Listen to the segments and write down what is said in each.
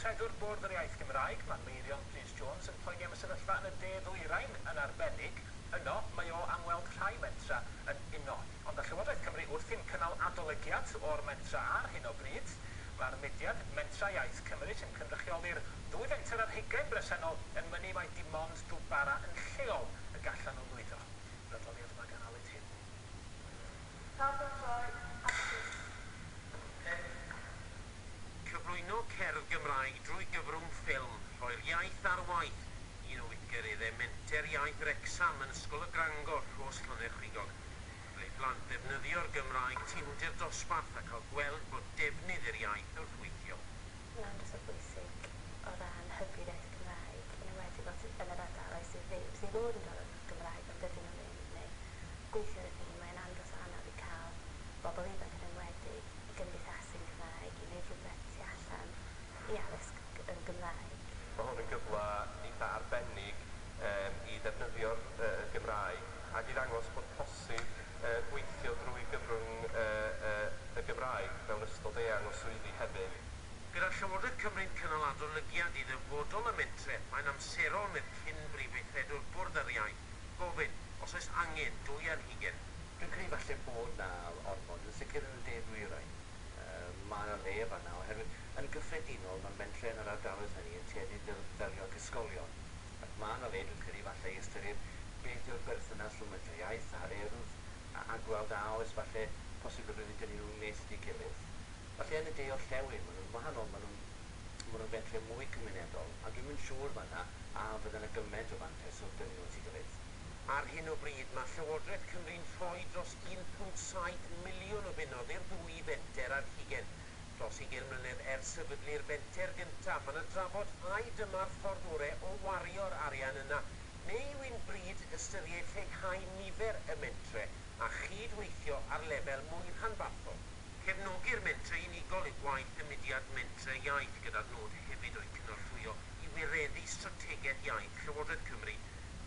Weithredwr Bwrdd yr Iaith Gymraeg, mae Newyddion Jones yn poeni am y sefyllfa yn y De Ddwyrain yn arbennig. Yno, mae o am weld rhai mentra yn uno. Ond y Llywodraeth Cymru wrthi'n cynnal adolygiad o'r mentra ar hyn o bryd. Mae'r mudiad Mentra Iaith Cymru sy'n cynrychioli'r 2 fenter ar 20 bresennol yn mynnu mai dim ond drwy bara yn lleol y gallan nhw lwyddo. Yr adroddiad yma gan Eitem. Cyflwyno cerdd Gymraeg drwy gyfrwng ffilm, rhoi'r iaith ar waith. Un o weithgareddau menter iaith Wrecsam yn ysgol y Grangor, Rhos Llanech Chwigog. Ble plant defnyddio'r Gymraeg tiwnder dosbarth a cael gweld bod defnydd i'r iaith wrth weithio. Mae'n dros o bwysig o ran hybu'r iaith Gymraeg, yn enwedig yn yr ardaloedd sydd fod yn dod o'r Gymraeg ond dydyn nhw'n mynd neu gweithio ydyn nhw. Mae'n andros o anodd i cael bobl ifanc yn enwedig i gymdeithasu'n Gymraeg, i wneud rhywbeth tu allan i addysg yn Gymraeg. Mae hwn yn gyfle eitha arbennig i ddefnyddio'r Gymraeg ac i ddangos bod posib gweithio drwy gyfrwng y Gymraeg mewn ystod eang o swyddi hefyd. Gyda'r Llywodraeth Cymru'n cynnal adolygiad i ddyfodol y mentre, mae'n amserol i'r cyn brif weithredwr Bwrdd yr Iaith gofyn os oes angen 2 ar 20. Dwi'n credu falle bod na ormod yn sicr yn y De Ddwyrain. Mae yna le fan'na oherwydd yn gyffredinol mae'r mentre yn yr ardaloedd hynny yn tueddu ddelio ag ysgolion. Ac mae yna le dwi'n credu falle i ystyried beth yw'r berthynas rhwng mentre iaith a'r erdd a gweld a oes falle posib bod rydyn nhw'n nes i gilydd. Falle yn y de orllewin, maen nhw'n wahanol, maen nhw'n fentre mwy cymunedol, a dwi'n mynd siŵr fan'na a fydden y gymaint o fantes wrth dynnu nhw'n gilydd. Ar hyn o bryd mae Llywodraeth Cymru'n rhoi dros 1.7 miliwn o bunnoedd i'r 2 fenter ar 20. Dros 20 mlynedd ers sefydlu'r fenter gyntaf, mae'n drafod ai dyma'r ffordd orau o wario'r arian yna, neu yw'n bryd ystyried lleihau nifer y mentre a chydweithio ar lefel mwy rhanbarthol. Cefnogir mentre unigol yw gwaith y mudiad Mentre Iaith gyda'r nod hefyd o'i cynorthwyo i wireddu strategaeth iaith Llywodraeth Cymru.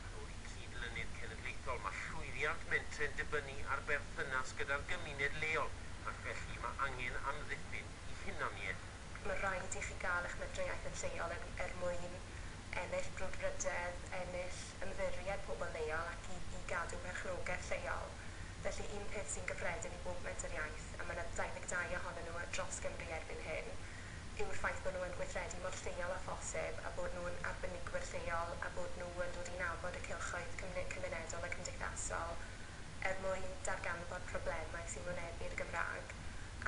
Ar ôl i cydlynu'r cenedlaethol, mae llwyddiant mentre'n dibynnu ar berthynas gyda'r gymuned leol ac felly mae angen amddiffyn i hunaniaeth. Mae rhaid i chi gael eich mentre iaith yn lleol mwyn ennill brwdfrydedd, ennill ymddiried pobl leol ac i gadw merchnogaeth lleol. Felly un peth sy'n gyffredin i bob menter iaith, a mae yna 22 ohonyn nhw dros Gymru erbyn hyn, yw'r ffaith bod nhw yn gweithredu mor lleol a phosib a bod nhw'n arbenigwyr lleol a bod nhw yn dod i nabod y cylchoedd cymunedol a cymdeithasol mwyn darganfod problemau sy'n wynebu'r Gymraeg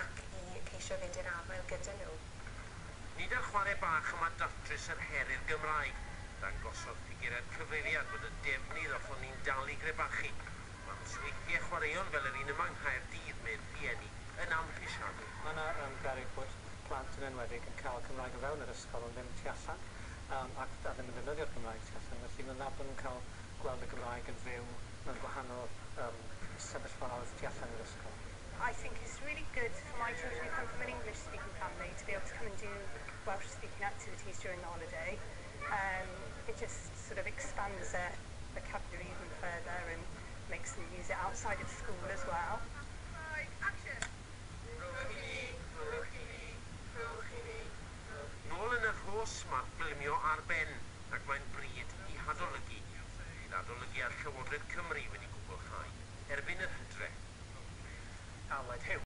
ac i ceisio fynd i'r afael gyda nhw. Nid ar chwarae bach yma datrys yr heri'r Gymraeg, dangosodd ffigurau'r cyfeiriad bod y defnydd os o'n ni'n dal i grebachu. Mae'n sweithiau chwaraeon fel yr un yma yng Nghaerdydd mewn rhieni yn amhrisiadwy. Mae yna beryg bod plant yn enwedig yn cael Cymraeg o fewn yr ysgol ond ddim tu allan ac ddim yn ddefnyddio'r Gymraeg tu allan. Felly mae'n dda bod nhw'n cael gweld y Gymraeg yn fyw mewn gwahanol sefyllfaoedd tu allan yr ysgol. I think it's really good for my children who come from an English-speaking family to be able to come and do Welsh-speaking activities during the holiday. It just sort of expands their vocabulary even further and makes them use it outside of school as well. Right, action! Nôl yn y Rhos mae ffilmio ar ben ac mae'n bryd i hadolygu. Bydd adolygiad Llywodraeth Cymru wedi gwblhau erbyn yr Hydref. Aled Hyw.